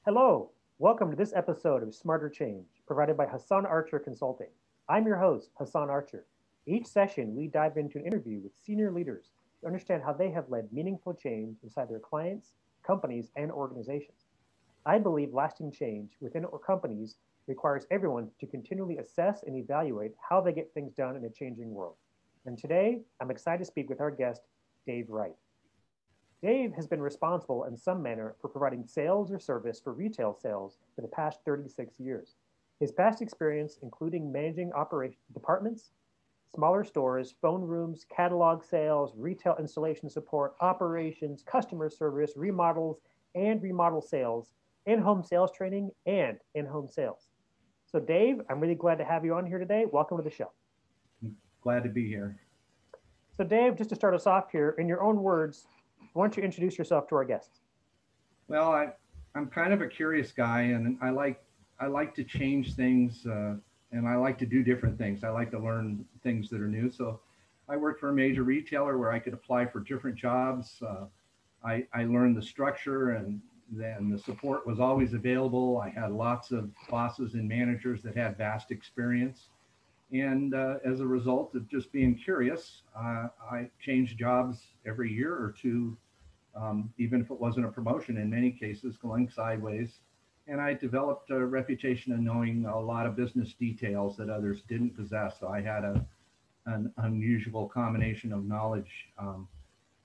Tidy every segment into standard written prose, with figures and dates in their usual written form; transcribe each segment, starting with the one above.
Hello, welcome to this episode of Smarter Change, provided by Hassan Archer Consulting. I'm your host, Hassan Archer. Each session, we dive into an interview with senior leaders to understand how they have led meaningful change inside their clients, companies, and organizations. I believe lasting change within our companies requires everyone to continually assess and evaluate how they get things done in a changing world. And today, I'm excited to speak with our guest, Dave Wright. Dave has been responsible in some manner for providing sales or service for retail sales for the past 36 years. His past experience, including managing operation departments, smaller stores, phone rooms, catalog sales, retail installation support, operations, customer service, remodels, and remodel sales, in-home sales training, and in-home sales. So, Dave, I'm really glad to have you on here today. Welcome to the show. Glad to be here. So, Dave, just to start us off here, in your own words, why don't you introduce yourself to our guests? Well, I'm kind of a curious guy, and I like to change things, and I like to do different things. I like to learn things that are new. So, I worked for a major retailer where I could apply for different jobs. I learned the structure, and then the support was always available. I had lots of bosses and managers that had vast experience. And as a result of just being curious, I changed jobs every year or two, even if it wasn't a promotion, in many cases, going sideways. And I developed a reputation of knowing a lot of business details that others didn't possess. So I had an unusual combination of knowledge.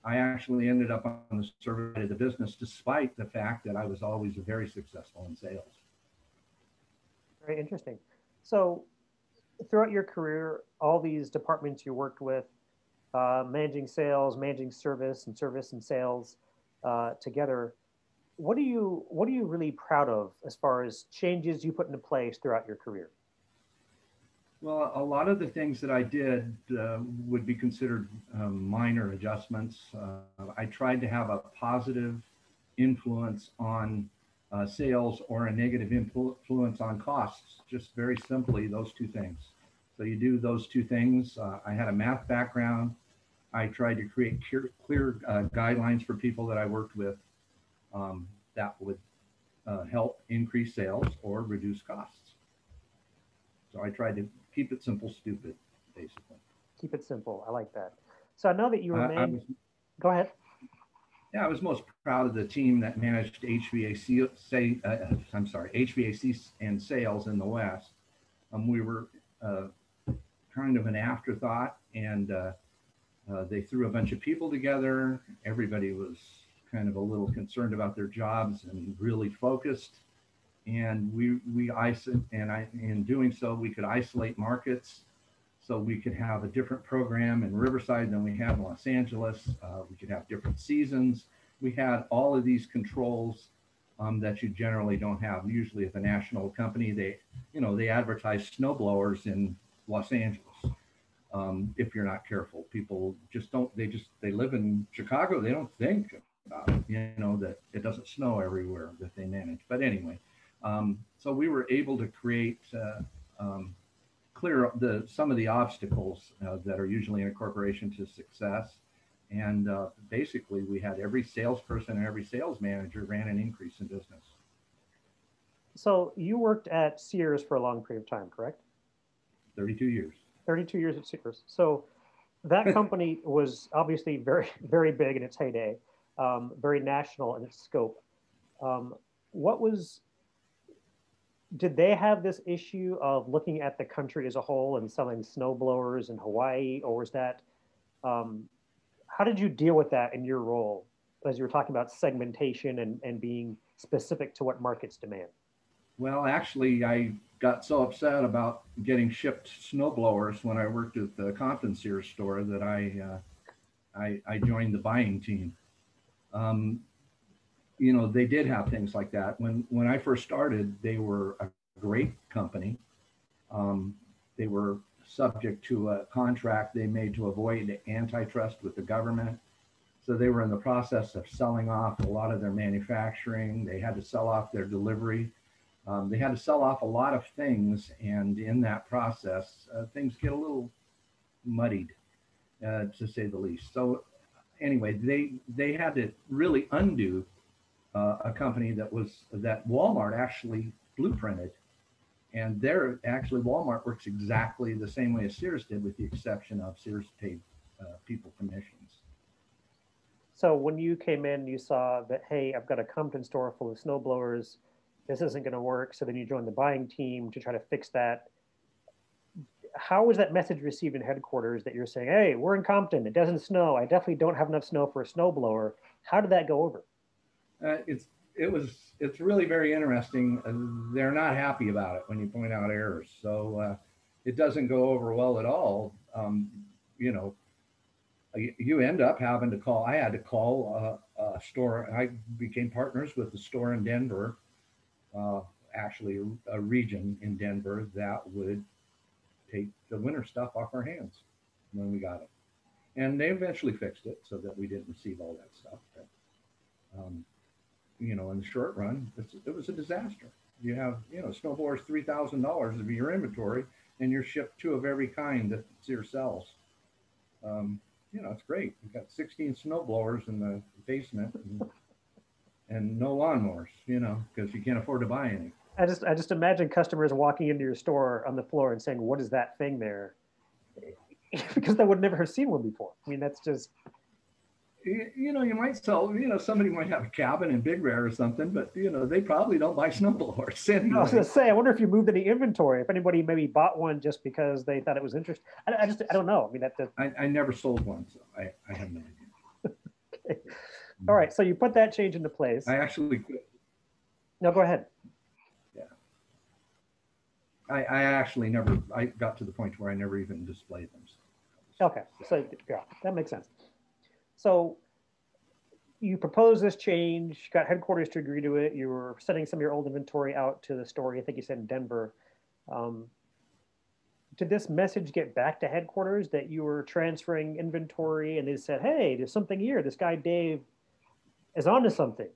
I actually ended up on the service side of the business, despite the fact that I was always very successful in sales. Very interesting. So, throughout your career, all these departments you worked with, managing sales, managing service and sales together. What are you really proud of as far as changes you put into place throughout your career? Well, a lot of the things that I did would be considered minor adjustments. I tried to have a positive influence on sales or a negative influence on costs, just very simply those two things. So you do those two things. I had a math background. I tried to create clear guidelines for people that I worked with that would help increase sales or reduce costs. So I tried to keep it simple, stupid, basically. Keep it simple. I like that. So I know that you were I managed. was, Go ahead. yeah, I was most proud of the team that managed HVAC and sales in the West. We were uh, kind of an afterthought, and they threw a bunch of people together. Everybody was kind of a little concerned about their jobs and really focused. And in doing so, we could isolate markets, so we could have a different program in Riverside than we had in Los Angeles. We could have different seasons. We had all of these controls that you generally don't have. Usually, at the national company, they advertise snow blowers in Los Angeles. If you're not careful, people just don't. They live in Chicago. They don't think about it. That it doesn't snow everywhere that they manage. But anyway, so we were able to create. Clear some of the obstacles that are usually in a corporation to success. And basically, we had every salesperson and every sales manager ran an increase in business. So you worked at Sears for a long period of time, correct? 32 years. 32 years at Sears. So that company was obviously very, very big in its heyday, very national in its scope. What was Did they have this issue of looking at the country as a whole and selling snow blowers in Hawaii, or was that um, how did you deal with that in your role as you were talking about segmentation and being specific to what markets demand? Well, actually, I got so upset about getting shipped snowblowers when I worked at the Compton Sears store that I joined the buying team. Um, they did have things like that. When I first started, they were a great company. Um, they were subject to a contract they made to avoid antitrust with the government. So they were in the process of selling off a lot of their manufacturing. They had to sell off their delivery. They had to sell off a lot of things, and in that process, things get a little muddied, to say the least. So anyway, they had to really undo a company that Walmart actually blueprinted. And there, actually, Walmart works exactly the same way as Sears did, with the exception of Sears paid people commissions. So when you came in, you saw that, hey, I've got a Compton store full of snow blowers. This isn't going to work. So then you joined the buying team to try to fix that. How was that message received in headquarters that you're saying, hey, we're in Compton, it doesn't snow, I definitely don't have enough snow for a snowblower? How did that go over? It's really very interesting. They're not happy about it when you point out errors, so it doesn't go over well at all. You know, you end up having to call. I had to call a store. I became partners with the store in Denver, actually a region in Denver that would take the winter stuff off our hands when we got it. And they eventually fixed it so that we didn't receive all that stuff. But, you know, in the short run, it was a disaster. You have, you know, snowblowers, $3,000 of your inventory, and you're shipped two of every kind that Sears sells. You know, it's great. We've got 16 snowblowers in the basement and no lawnmowers, you know, because you can't afford to buy any. I just imagine customers walking into your store on the floor and saying, what is that thing there? Because they would never have seen one before. I mean, that's just... You know, you might sell, you know, somebody might have a cabin in Big Bear or something, but, you know, they probably don't buy snowblowers anyway. I was going to say, I wonder if you moved any inventory, if anybody maybe bought one just because they thought it was interesting. I don't know. I mean, I never sold one, so I have no idea. Okay. All right, so you put that change into place. I actually quit. No, go ahead. Yeah. I actually never, I got to the point where I never even displayed them. Okay, so yeah, that makes sense. So you proposed this change, got headquarters to agree to it. You were sending some of your old inventory out to the store, I think you said in Denver. Did this message get back to headquarters that you were transferring inventory and they said, hey, there's something here. This guy, Dave, is onto something?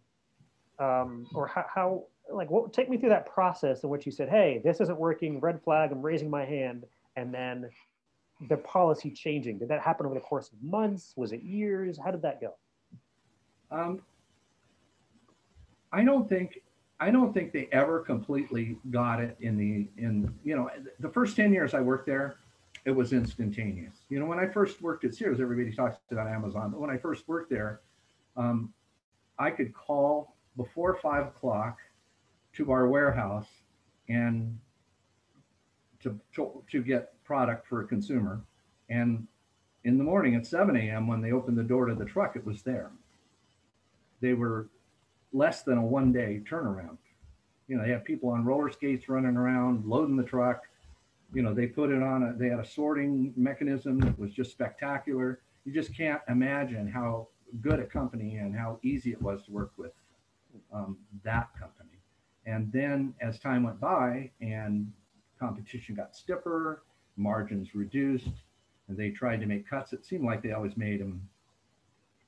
Or how like, take me through that process in which you said, hey, this isn't working, red flag, I'm raising my hand, and then the policy changing. Did that happen over the course of months? Was it years? How did that go? I don't think they ever completely got it in you know, the first 10 years I worked there, it was instantaneous. You know, when I first worked at Sears, everybody talks about Amazon, but when I first worked there, I could call before 5 o'clock to our warehouse and to get product for a consumer. And in the morning at 7 a.m., when they opened the door to the truck, it was there. They were less than a one-day turnaround. You know, they had people on roller skates running around, loading the truck. You know, they put it on they had a sorting mechanism that was just spectacular. You just can't imagine how good a company and how easy it was to work with that company. And then as time went by and competition got stiffer, margins reduced, and they tried to make cuts, it seemed like they always made them,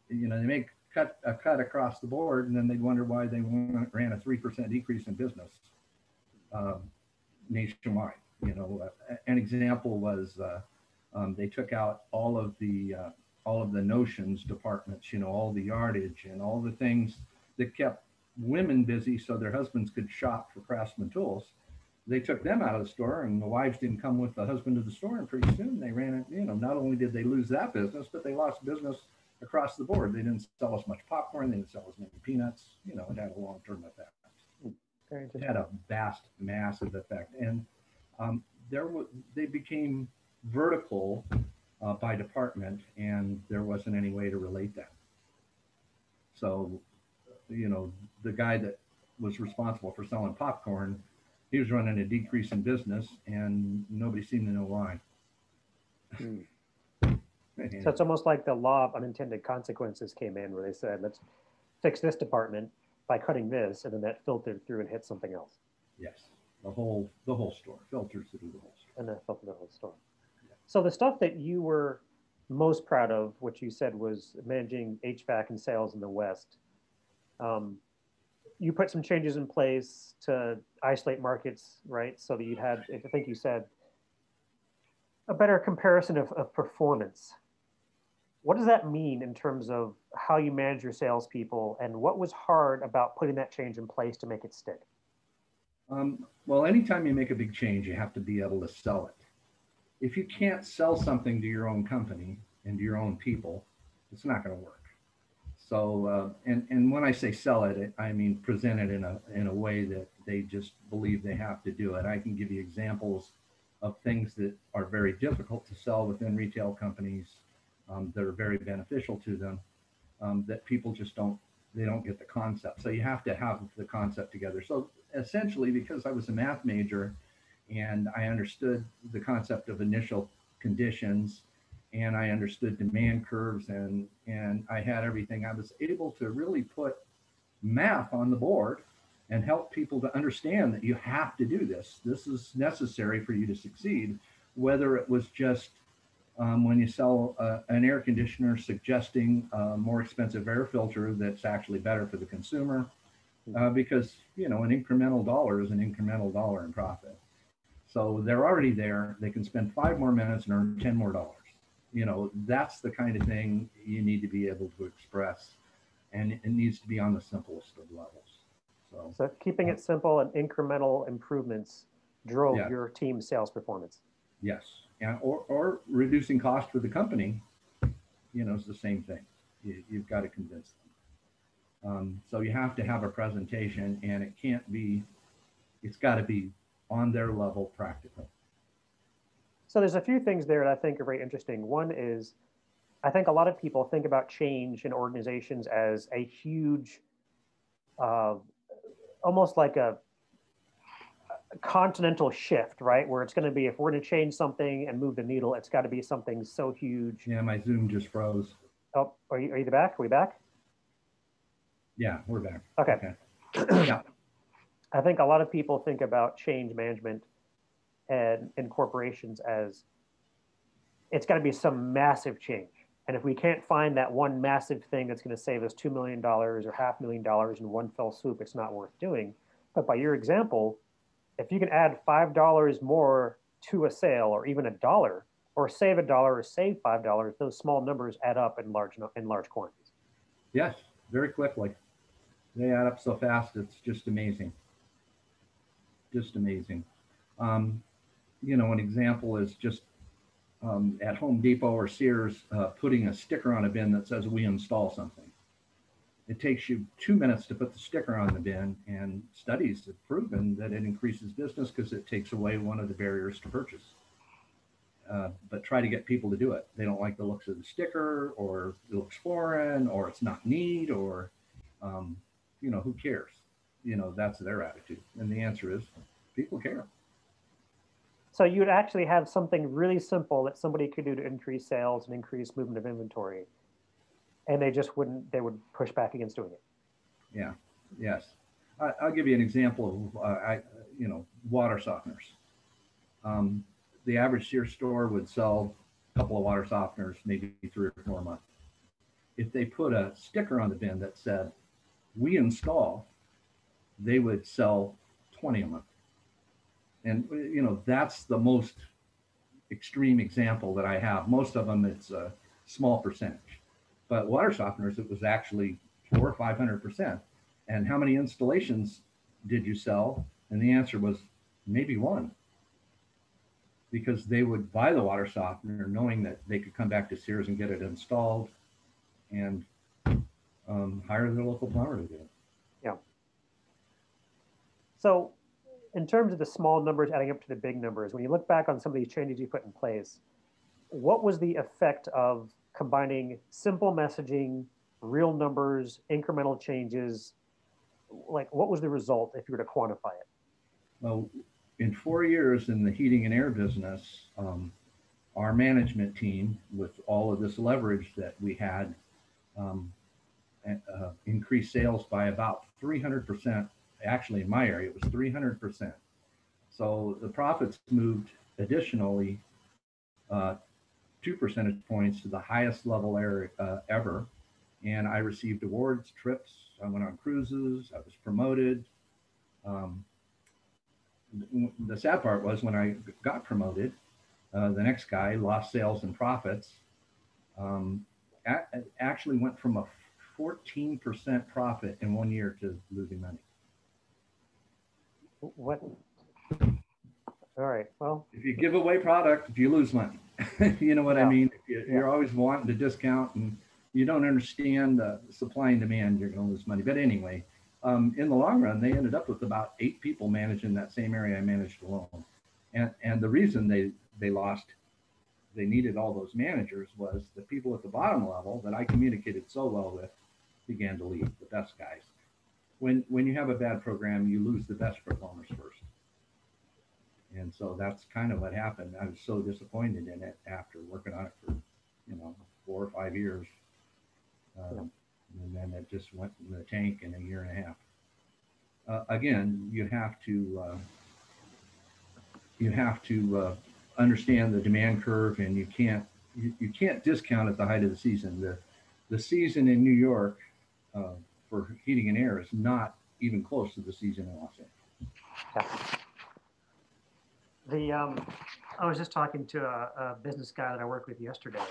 you know, they make a cut across the board, and then they'd wonder why they ran a 3% decrease in business nationwide. You know, an example was they took out all of the notions departments, you know, all the yardage and all the things that kept women busy so their husbands could shop for Craftsman tools. They took them out of the store, and the wives didn't come with the husband to the store, and pretty soon they ran it. You know, not only did they lose that business, but they lost business across the board. They didn't sell as much popcorn, they didn't sell as many peanuts. You know, it had a long-term effect. It had a vast, massive effect. And they became vertical by department, and there wasn't any way to relate that. So, you know, the guy that was responsible for selling popcorn, he was running a decrease in business, and nobody seemed to know why. So it's almost like the law of unintended consequences came in, where they said, let's fix this department by cutting this, and then that filtered through and hit something else. Yes, the whole store filters through the whole store. And then filtered the whole store. Yeah. So the stuff that you were most proud of, which you said was managing HVAC and sales in the West, you put some changes in place to isolate markets, right? So that you had, I think you said, a better comparison of performance. What does that mean in terms of how you manage your salespeople, and what was hard about putting that change in place to make it stick? Well, anytime you make a big change, you have to be able to sell it. If you can't sell something to your own company and to your own people, it's not going to work. So, and when I say sell it, I mean present it in a way that they just believe they have to do it. I can give you examples of things that are very difficult to sell within retail companies, that are very beneficial to them, that people just don't get the concept. So you have to have the concept together. So essentially, because I was a math major and I understood the concept of initial conditions, and I understood demand curves, and I had everything, I was able to really put math on the board and help people to understand that you have to do this. This is necessary for you to succeed, whether it was just when you sell an air conditioner, suggesting a more expensive air filter that's actually better for the consumer, because an incremental dollar is an incremental dollar in profit. So they're already there. They can spend 5 more minutes and earn $10 more. That's the kind of thing you need to be able to express, and it needs to be on the simplest of levels. So keeping it simple and incremental improvements drove Yeah. your team's sales performance. Yes, and or reducing cost for the company, is the same thing. You've got to convince them. So you have to have a presentation, and it's got to be on their level practical. So there's a few things there that I think are very interesting. One is, I think a lot of people think about change in organizations as a huge, uh, almost like a continental shift, right? Where it's going to be, if we're going to change something and move the needle, it's got to be something so huge. Yeah, my Zoom just froze. Oh, are you back? Are we back? Yeah, we're back. Okay. Yeah. I think a lot of people think about change management and in corporations as it's got to be some massive change. And if we can't find that one massive thing that's going to save us $2 million or $500,000 in one fell swoop, it's not worth doing. But by your example, if you can add $5 more to a sale, or even $1, or save $1 or save $5, those small numbers add up in large quantities. Yes, very quickly. They add up so fast, it's just amazing. Just amazing. Um, an example is just at Home Depot or Sears, putting a sticker on a bin that says "We install something." It takes you 2 minutes to put the sticker on the bin, and studies have proven that it increases business because it takes away one of the barriers to purchase. But try to get people to do it. They don't like the looks of the sticker, or it looks foreign, or it's not neat, or who cares? That's their attitude. And the answer is, people care. So you would actually have something really simple that somebody could do to increase sales and increase movement of inventory, and they would push back against doing it. Yeah. Yes. I'll give you an example of, water softeners. The average Sears store would sell a couple of water softeners, maybe 3 or 4 a month. If they put a sticker on the bin that said, "We install," they would sell 20 a month. And, that's the most extreme example that I have. Most of them, it's a small percentage. But water softeners, it was actually 400 or 500%. And how many installations did you sell? And the answer was maybe one, because they would buy the water softener knowing that they could come back to Sears and get it installed, and hire their local plumber to do it. Yeah. So in terms of the small numbers adding up to the big numbers, when you look back on some of these changes you put in place, what was the effect of combining simple messaging, real numbers, incremental changes? Like, what was the result if you were to quantify it? Well, in 4 years in the heating and air business, our management team, with all of this leverage that we had, increased sales by about 300%. Actually, in my area, it was 300%. So the profits moved additionally 2 percentage points to the highest level ever. And I received awards, trips. I went on cruises. I was promoted. The sad part was, when I got promoted, the next guy lost sales and profits. actually went from a 14% profit in 1 year to losing money. What? All right. Well, if you give away product, you lose money. You know what I mean? If you're always wanting to discount and you don't understand supply and demand, you're going to lose money. But anyway, in the long run, they ended up with about 8 people managing that same area I managed alone. And the reason they lost, they needed all those managers, was the people at the bottom level that I communicated so well with began to leave, the best guys. When you have a bad program, you lose the best performers first. And so that's kind of what happened. I was so disappointed in it after working on it for, 4 or 5 years. And then it just went in the tank in a year and a half. Again, you have to understand the demand curve, and you can't discount at the height of the season. The season in New York for heating and air is not even close to the season in Los Angeles. Yeah. I was just talking to a business guy that I worked with yesterday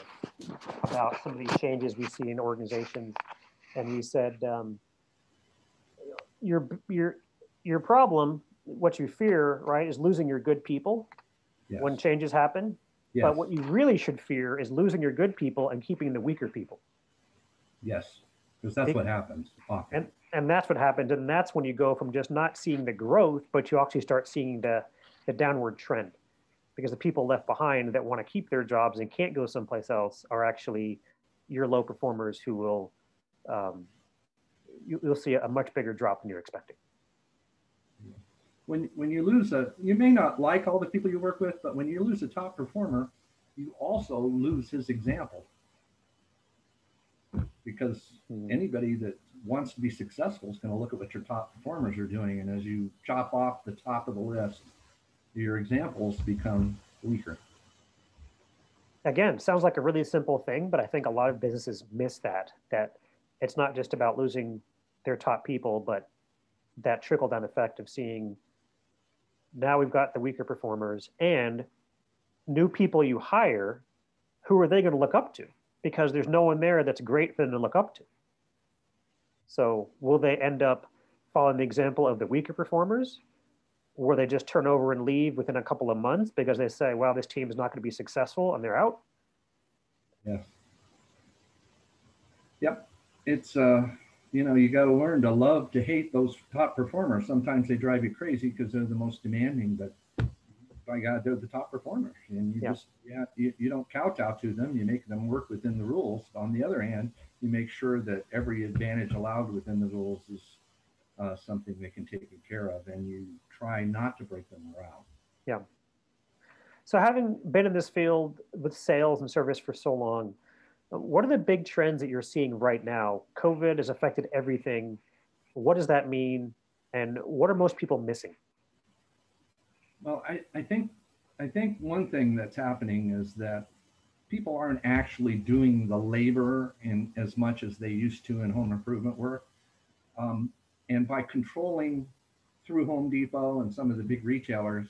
about some of these changes we see in organizations, and he said, your problem, what you fear, right, is losing your good people when changes happen. Yes. But what you really should fear is losing your good people and keeping the weaker people. Yes, because that's what happens often. And that's what happens, and that's when you go from just not seeing the growth, but you actually start seeing the downward trend, because the people left behind that want to keep their jobs and can't go someplace else are actually your low performers who will, you'll see a much bigger drop than you're expecting. When you lose you may not like all the people you work with, but when you lose a top performer, you also lose his example. Because anybody that wants to be successful is going to look at what your top performers are doing. And as you chop off the top of the list, your examples become weaker. Again, sounds like a really simple thing, but I think a lot of businesses miss that it's not just about losing their top people, but that trickle-down effect of seeing, now we've got the weaker performers and new people you hire, who are they going to look up to? Because there's no one there that's great for them to look up to. So will they end up following the example of the weaker performers? Or will they just turn over and leave within a couple of months because they say, well, this team is not going to be successful, and they're out? Yes. Yep. It's, you got to learn to love to hate those top performers. Sometimes they drive you crazy because they're the most demanding, but by God, they're the top performers. And you don't kowtow to them. You make them work within the rules. On the other hand, you make sure that every advantage allowed within the rules is something they can take care of, and you try not to break them around. Yeah. So having been in this field with sales and service for so long, what are the big trends that you're seeing right now? COVID has affected everything. What does that mean? And what are most people missing? Well, I think one thing that's happening is that people aren't actually doing the labor in as much as they used to in home improvement work. And by controlling through Home Depot and some of the big retailers,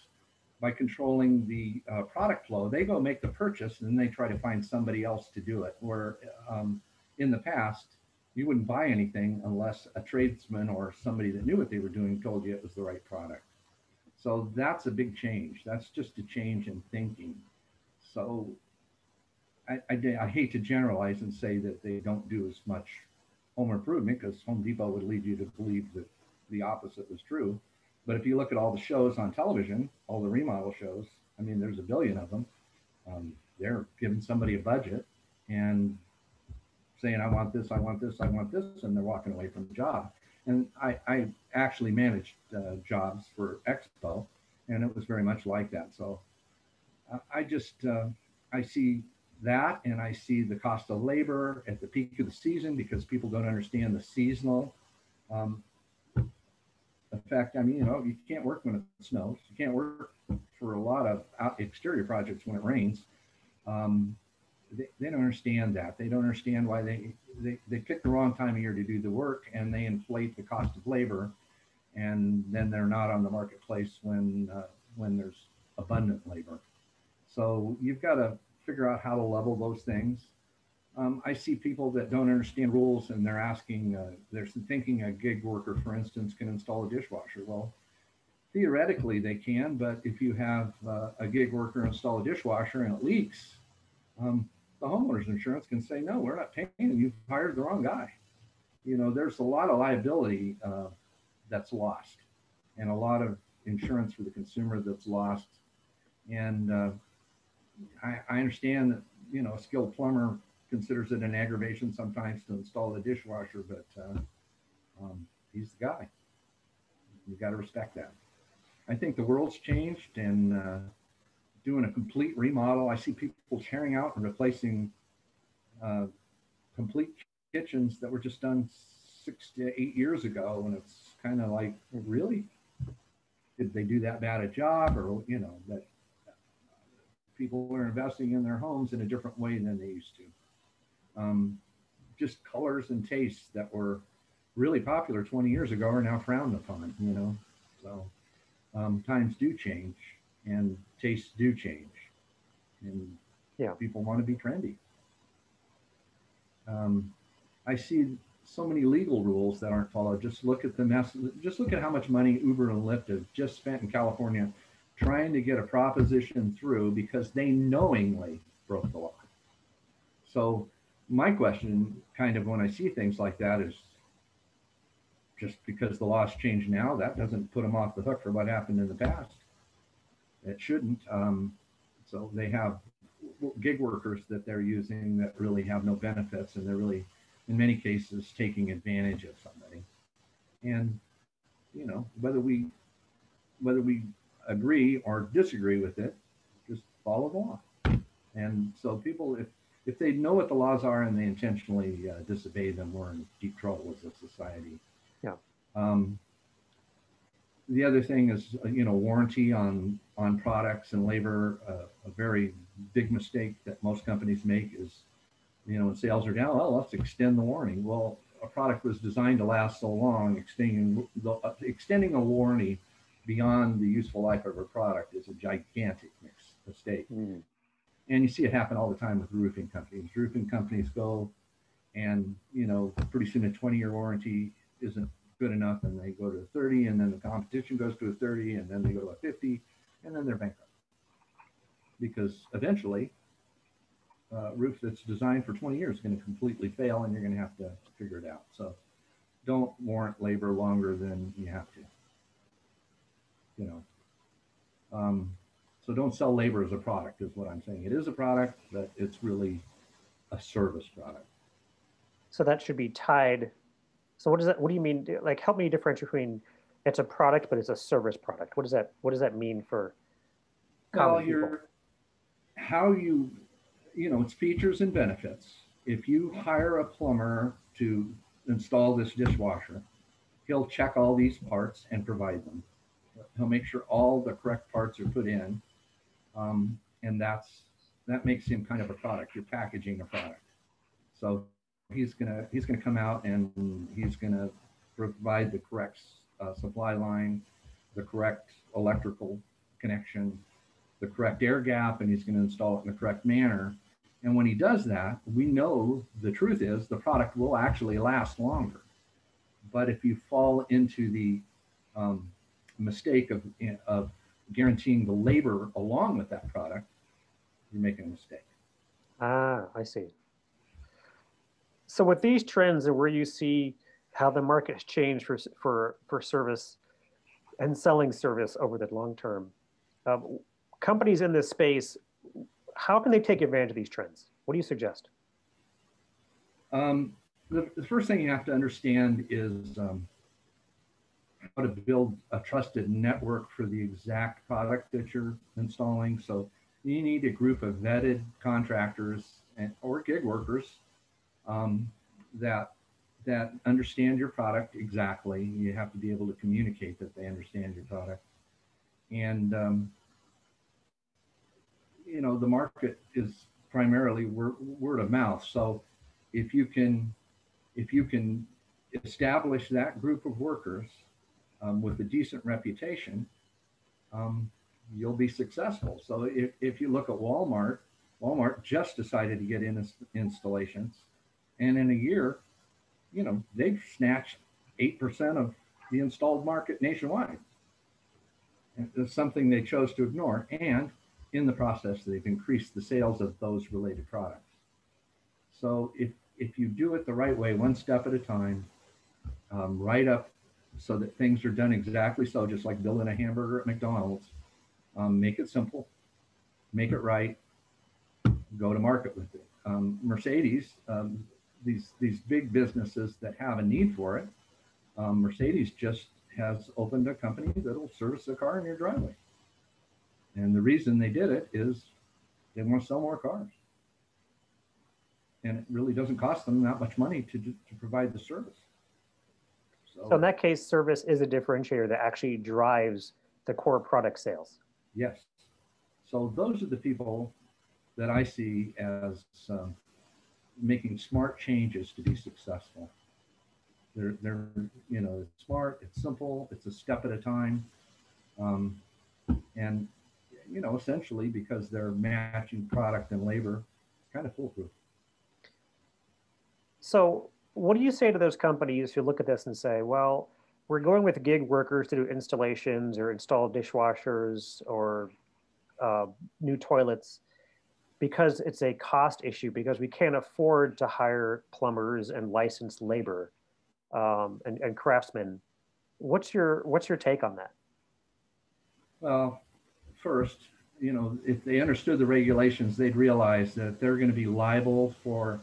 by controlling the product flow, they go make the purchase and then they try to find somebody else to do it. Where in the past, you wouldn't buy anything unless a tradesman or somebody that knew what they were doing told you it was the right product. So that's a big change. That's just a change in thinking. So I hate to generalize and say that they don't do as much home improvement, because Home Depot would lead you to believe that the opposite was true. But if you look at all the shows on television, all the remodel shows, I mean, there's a billion of them. They're giving somebody a budget and saying, I want this, I want this, I want this, and they're walking away from the job. And I actually managed jobs for Expo, and it was very much like that. So I see that, and I see the cost of labor at the peak of the season, because people don't understand the seasonal effect. I mean, you can't work when it snows. You can't work for a lot of exterior projects when it rains. They don't understand that. They don't understand why they pick the wrong time of year to do the work, and they inflate the cost of labor, and then they're not on the marketplace when there's abundant labor. So you've got to figure out how to level those things. I see people that don't understand rules and they're asking, they're thinking a gig worker, for instance, can install a dishwasher. Well, theoretically they can, but if you have a gig worker install a dishwasher and it leaks, the homeowner's insurance can say, no, we're not paying you. You've hired the wrong guy. You know, there's a lot of liability that's lost and a lot of insurance for the consumer that's lost. And I understand that, you know, a skilled plumber considers it an aggravation sometimes to install the dishwasher, but he's the guy. You got to respect that. I think the world's changed and doing a complete remodel. I see people tearing out and replacing complete kitchens that were just done 6 to 8 years ago. And it's kind of like, really? Did they do that bad a job? Or, you know, that people are investing in their homes in a different way than they used to. Just colors and tastes that were really popular 20 years ago are now frowned upon, you know. So times do change and tastes do change. And people want to be trendy. I see so many legal rules that aren't followed. Just look at the mess. Just look at how much money Uber and Lyft have just spent in California trying to get a proposition through because they knowingly broke the law. So my question kind of when I see things like that is just because the law's changed now, that doesn't put them off the hook for what happened in the past. It shouldn't. So they have gig workers that they're using that really have no benefits, and they're really, in many cases, taking advantage of somebody. And, you know, whether we agree or disagree with it, just follow the law. And so people, if they know what the laws are and they intentionally disobey them, we're in deep trouble as a society. Yeah. The other thing is, you know, warranty on products and labor. A very big mistake that most companies make is, you know, when sales are down, well, let's extend the warranty. Well, a product was designed to last so long. Extending a warranty beyond the useful life of a product is a gigantic mistake. Mm. And you see it happen all the time with roofing companies. Roofing companies go and, you know, pretty soon a 20-year warranty isn't good enough, and they go to a 30, and then the competition goes to a 30, and then they go to a 50, and then they're bankrupt. Because eventually, a roof that's designed for 20 years is going to completely fail, and you're going to have to figure it out. So don't warrant labor longer than you have to. You know, so don't sell labor as a product is what I'm saying. It is a product, but it's really a service product. So that should be tied. So what do you mean? Like, help me differentiate between it's a product, but it's a service product. What does that mean for common people? How you know, it's features and benefits. If you hire a plumber to install this dishwasher, he'll check all these parts and provide them. He'll make sure all the correct parts are put in. And that makes him kind of a product. You're packaging a product. So he's gonna come out and he's gonna provide the correct supply line, the correct electrical connection, the correct air gap, and he's going to install it in the correct manner. And when he does that, we know the truth is the product will actually last longer. But if you fall into the mistake of guaranteeing the labor along with that product, you're making a mistake. Ah, I see. So with these trends and where you see how the market has changed for service and selling service over the long term, companies in this space, how can they take advantage of these trends? What do you suggest? The first thing you have to understand is how to build a trusted network for the exact product that you're installing. So you need a group of vetted contractors or gig workers that understand your product exactly. You have to be able to communicate that they understand your product. And you know, the market is primarily word of mouth. So if you can establish that group of workers with a decent reputation, you'll be successful. So if you look at Walmart, Walmart just decided to get in installations, and in a year, they've snatched 8% of the installed market nationwide. And it's something they chose to ignore, and in the process, they've increased the sales of those related products. So if you do it the right way, one step at a time, right up so that things are done exactly so, just like building a hamburger at McDonald's, make it simple, make it right, go to market with it. Mercedes, these big businesses that have a need for it, Mercedes just has opened a company that'll service a car in your driveway. And the reason they did it is they want to sell more cars. And it really doesn't cost them that much money to provide the service. So in that case, service is a differentiator that actually drives the core product sales. Yes. So those are the people that I see as making smart changes to be successful. They're it's smart, it's simple, it's a step at a time. And, essentially because they're matching product and labor, it's kind of foolproof. So what do you say to those companies who look at this and say, well, we're going with gig workers to do installations or install dishwashers or new toilets because it's a cost issue, because we can't afford to hire plumbers and licensed labor and craftsmen. What's your take on that? Well, first, if they understood the regulations, they'd realize that they're going to be liable for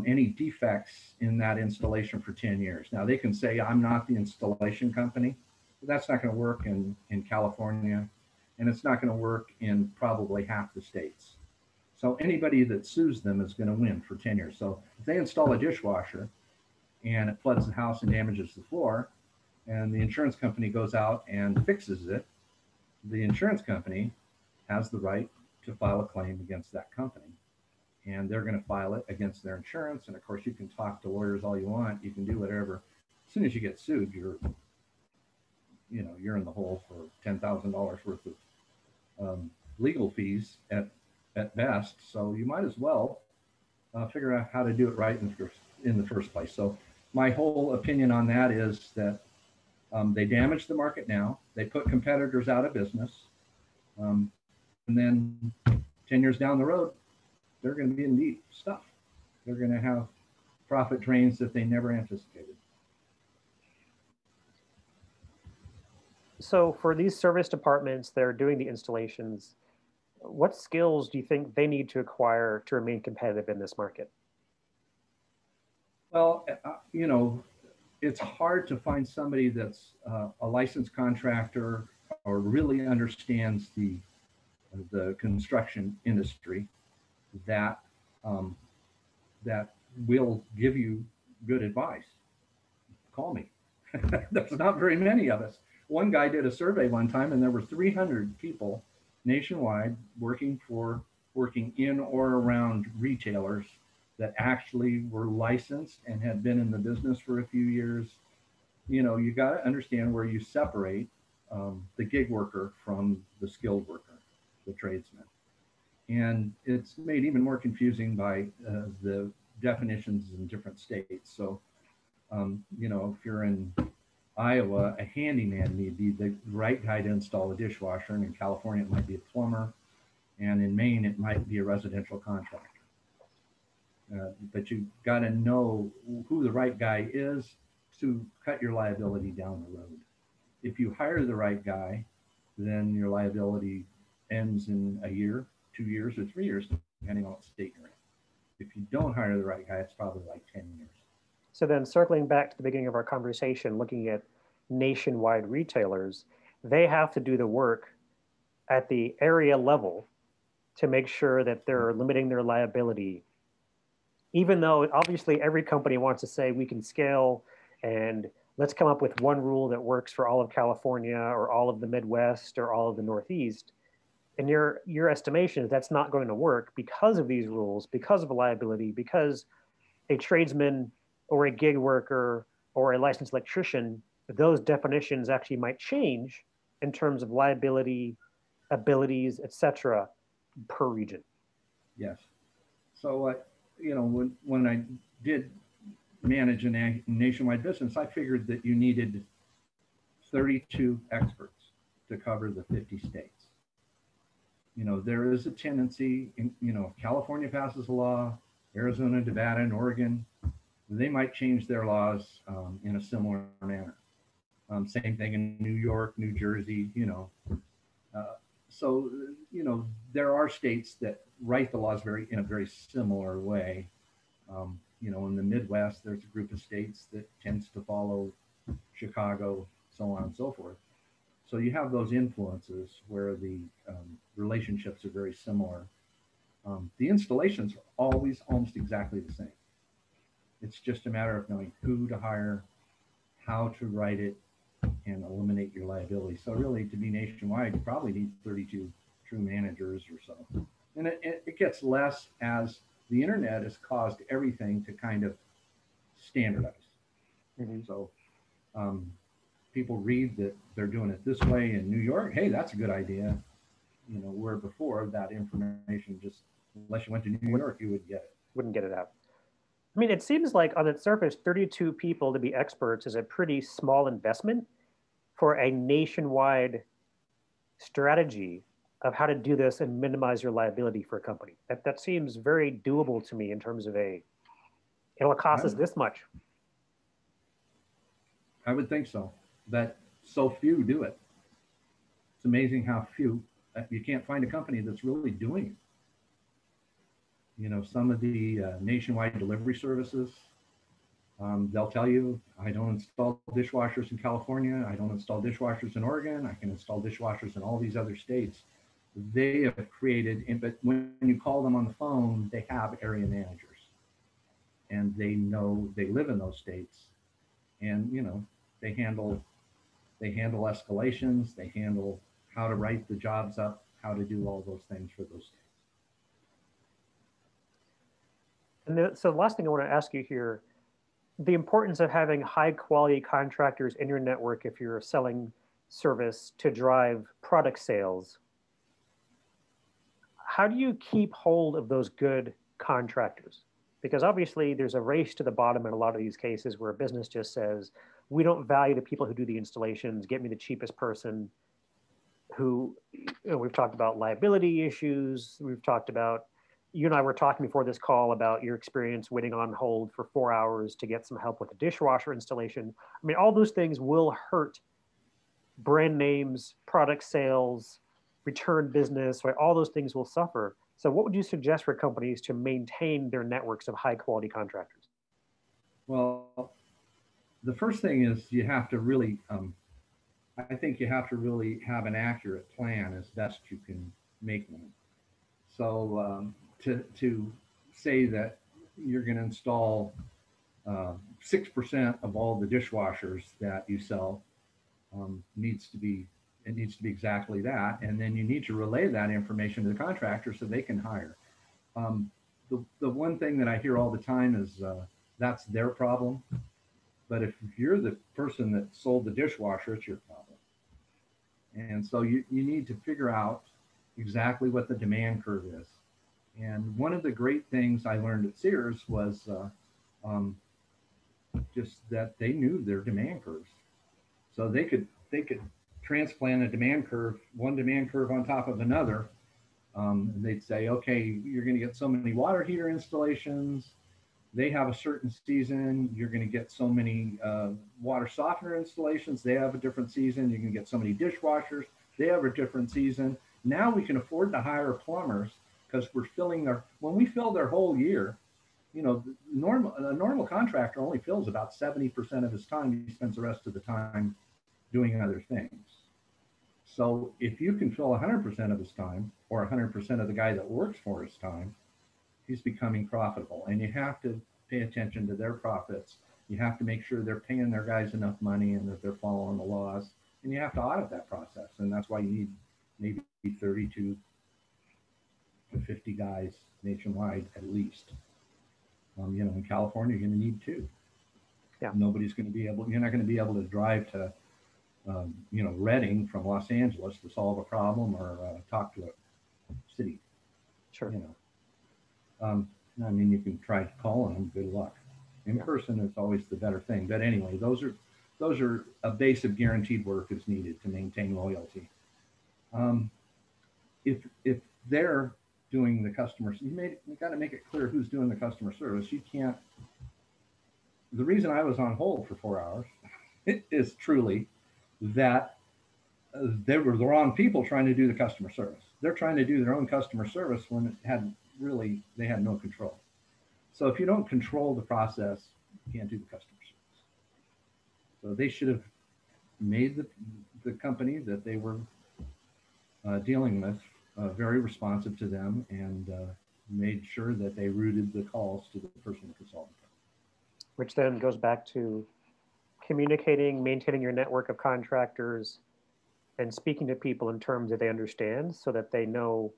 any defects in that installation for 10 years. Now, they can say, I'm not the installation company, but that's not going to work in California, and it's not going to work in probably half the states. So anybody that sues them is going to win for 10 years. So if they install a dishwasher and it floods the house and damages the floor, and the insurance company goes out and fixes it, the insurance company has the right to file a claim against that company. And they're going to file it against their insurance. And of course, you can talk to lawyers all you want. You can do whatever. As soon as you get sued, you're in the hole for $10,000 worth of legal fees at best. So you might as well figure out how to do it right in the first place. So my whole opinion on that is that they damage the market now. They put competitors out of business. And then 10 years down the road, they're going to be in deep stuff. They're going to have profit drains that they never anticipated. So for these service departments that are doing the installations, what skills do you think they need to acquire to remain competitive in this market? Well, it's hard to find somebody that's a licensed contractor or really understands the construction industry that will give you good advice. Call me. There's not very many of us. One guy did a survey one time, and there were 300 people nationwide working in or around retailers that actually were licensed and had been in the business for a few years. You got to understand where you separate the gig worker from the skilled worker, the tradesman. And it's made even more confusing by the definitions in different states. So, if you're in Iowa, a handyman may be the right guy to install a dishwasher, and in California, it might be a plumber, and in Maine, it might be a residential contractor. But you got to know who the right guy is to cut your liability down the road. If you hire the right guy, then your liability ends in a year, 2 years, or 3 years, depending on what state you're in. If you don't hire the right guy, it's probably like 10 years. So then circling back to the beginning of our conversation, looking at nationwide retailers, they have to do the work at the area level to make sure that they're limiting their liability, even though obviously every company wants to say we can scale and let's come up with one rule that works for all of California or all of the Midwest or all of the Northeast. And your estimation is that's not going to work because of these rules, because of a liability, because a tradesman or a gig worker or a licensed electrician, those definitions actually might change in terms of liability, abilities, et cetera, per region. Yes. So, when I did manage a nationwide business, I figured that you needed 32 experts to cover the 50 states. There is a tendency, California passes a law, Arizona, Nevada, and Oregon, they might change their laws in a similar manner. Same thing in New York, New Jersey, Uh, so, there are states that write the laws in a very similar way. In the Midwest, there's a group of states that tends to follow Chicago, so on and so forth. So you have those influences where the relationships are very similar. The installations are always almost exactly the same. It's just a matter of knowing who to hire, how to write it, and eliminate your liability. So really, to be nationwide, you probably need 32 true managers or so. And it gets less as the internet has caused everything to kind of standardize. Mm-hmm. So um, people read that they're doing it this way in New York. Hey, that's a good idea. Where before that information just, unless you went to New York, you would get it. Wouldn't get it out. I mean, it seems like on its surface, 32 people to be experts is a pretty small investment for a nationwide strategy of how to do this and minimize your liability for a company. That seems very doable to me in terms of it'll cost us this much. I would think so, but so few do it. It's amazing how few. You can't find a company that's really doing it. Some of the nationwide delivery services, they'll tell you, I don't install dishwashers in California. I don't install dishwashers in Oregon. I can install dishwashers in all these other states. They have created, but when you call them on the phone, they have area managers. And they know they live in those states. And, they handle escalations. They handle how to write the jobs up, how to do all those things for those states. And so the last thing I want to ask you here, the importance of having high quality contractors in your network if you're selling service to drive product sales. How do you keep hold of those good contractors? Because obviously there's a race to the bottom in a lot of these cases where a business just says, we don't value the people who do the installations, get me the cheapest person who, we've talked about liability issues. We've talked about, you and I were talking before this call about your experience waiting on hold for 4 hours to get some help with a dishwasher installation. I mean, all those things will hurt brand names, product sales, return business, right? All those things will suffer. So what would you suggest for companies to maintain their networks of high quality contractors? Well, the first thing is you have to really, I think you have to really have an accurate plan as best you can make one. So to say that you're going to install 6% of all the dishwashers that you sell needs to be exactly that, and then you need to relay that information to the contractor so they can hire. The one thing that I hear all the time is that's their problem, but if you're the person that sold the dishwasher, it's your problem. And so you need to figure out exactly what the demand curve is. And one of the great things I learned at Sears was just that they knew their demand curves, so they could transplant a demand curve, one demand curve on top of another. And they'd say, okay, you're going to get so many water heater installations. They have a certain season. You're going to get so many water softener installations. They have a different season. You're going to get so many dishwashers. They have a different season. Now we can afford to hire plumbers because we're filling when we fill their whole year, a normal contractor only fills about 70% of his time. He spends the rest of the time doing other things. So if you can fill 100% of his time or 100% of the guy that works for his time, he's becoming profitable. And you have to pay attention to their profits. You have to make sure they're paying their guys enough money and that they're following the laws. And you have to audit that process. And that's why you need maybe 32 to 50 guys nationwide at least. In California, you're going to need 2. Yeah. You're not going to be able to drive to Reading from Los Angeles to solve a problem or talk to a city. Sure. I mean, you can try calling them. Good luck. In Yeah. person, it's always the better thing. But anyway, those are a base of guaranteed work is needed to maintain loyalty. Um, if they're doing the customer, you got to make it clear who's doing the customer service. You can't. The reason I was on hold for 4 hours is truly that they were the wrong people trying to do the customer service. They're trying to do their own customer service when it had really they had no control. So if you don't control the process, you can't do the customer service. So they should have made the company that they were dealing with very responsive to them and made sure that they routed the calls to the personal consultant. Which then goes back to communicating, maintaining your network of contractors, and speaking to people in terms that they understand so that they know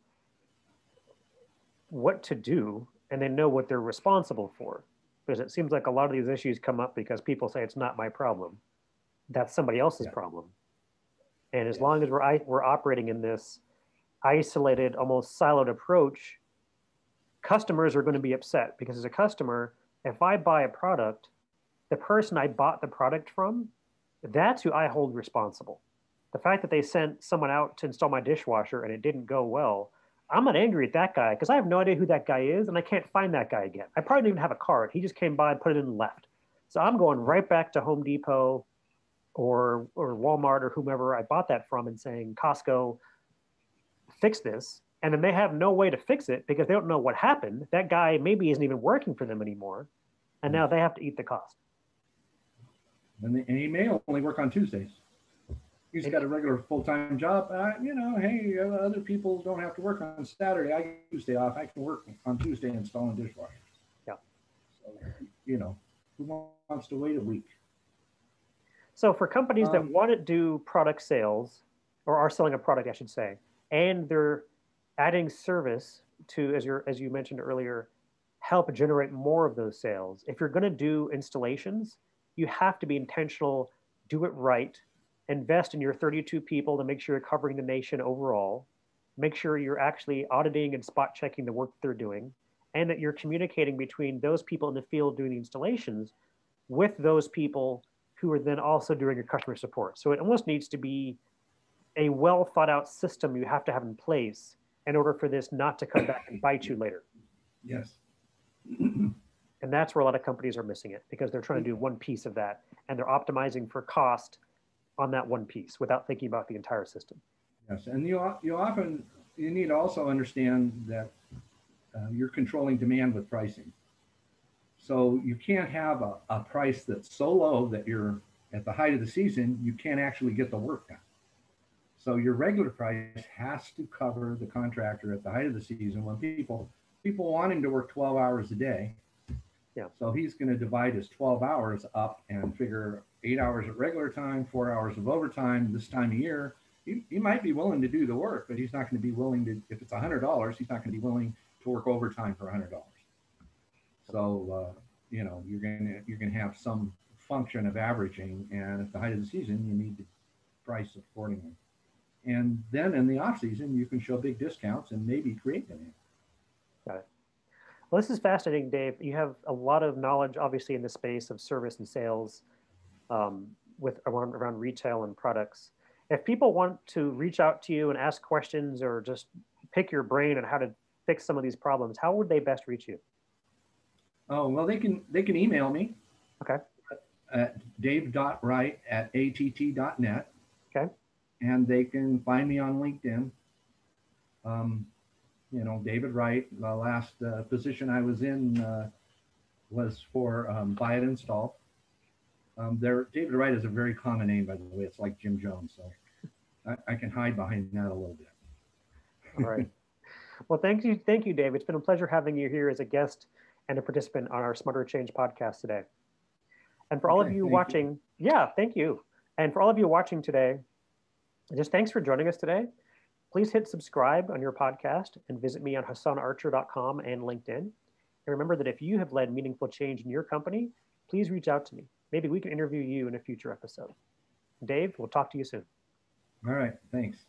what to do and they know what they're responsible for. Because it seems like a lot of these issues come up because people say it's not my problem. That's somebody else's problem. And as long as we're operating in this isolated, almost siloed approach, customers are going to be upset because as a customer, if I buy a product, the person I bought the product from, that's who I hold responsible. The fact that they sent someone out to install my dishwasher and it didn't go well, I'm not angry at that guy because I have no idea who that guy is and I can't find that guy again. I probably don't even have a card. He just came by, put it in and left. So I'm going right back to Home Depot or Walmart or whomever I bought that from and saying, Costco, fix this. And then they have no way to fix it because they don't know what happened. That guy maybe isn't even working for them anymore. And now they have to eat the cost. And he may only work on Tuesdays. He's got a regular full-time job. Hey, other people don't have to work on Saturday. I get Tuesday off. I can work on Tuesday installing dishwashers. Yeah. So, who wants to wait a week? So for companies that want to do product sales, or are selling a product, I should say, and they're adding service to, as you mentioned earlier, help generate more of those sales. If you're going to do installations, you have to be intentional, do it right, invest in your 32 people to make sure you're covering the nation overall, make sure you're actually auditing and spot checking the work that they're doing, and that you're communicating between those people in the field doing the installations with those people who are then also doing your customer support. So it almost needs to be a well thought out system you have to have in place in order for this not to come back and bite you later. Yes. And that's where a lot of companies are missing it because they're trying to do one piece of that and they're optimizing for cost on that one piece without thinking about the entire system. Yes, and you need to also understand that you're controlling demand with pricing. So you can't have a price that's so low that you're at the height of the season, you can't actually get the work done. So your regular price has to cover the contractor at the height of the season when people wanting to work 12 hours a day. Yeah. So he's going to divide his 12 hours up and figure 8 hours at regular time, 4 hours of overtime this time of year. He might be willing to do the work, but he's not going to be willing to, if it's $100, he's not going to be willing to work overtime for $100. So, you're going to have some function of averaging, and at the height of the season, you need to price accordingly. And then in the off season, you can show big discounts and maybe create demand. Got it. Well, this is fascinating, Dave. You have a lot of knowledge, obviously, in the space of service and sales with around retail and products. If people want to reach out to you and ask questions or just pick your brain on how to fix some of these problems, how would they best reach you? Oh, well, they can email me. Okay. At dave.wright@att.net. Okay. And they can find me on LinkedIn. David Wright, the last position I was in was for buy it install. David Wright is a very common name, by the way. It's like Jim Jones, so I can hide behind that a little bit. All right. Well, thank you, Dave. It's been a pleasure having you here as a guest and a participant on our Smarter Change podcast today. And for all of you watching, thank you. And for all of you watching today, just thanks for joining us today. Please hit subscribe on your podcast and visit me on HassanArcher.com and LinkedIn. And remember that if you have led meaningful change in your company, please reach out to me. Maybe we can interview you in a future episode. Dave, we'll talk to you soon. All right. Thanks.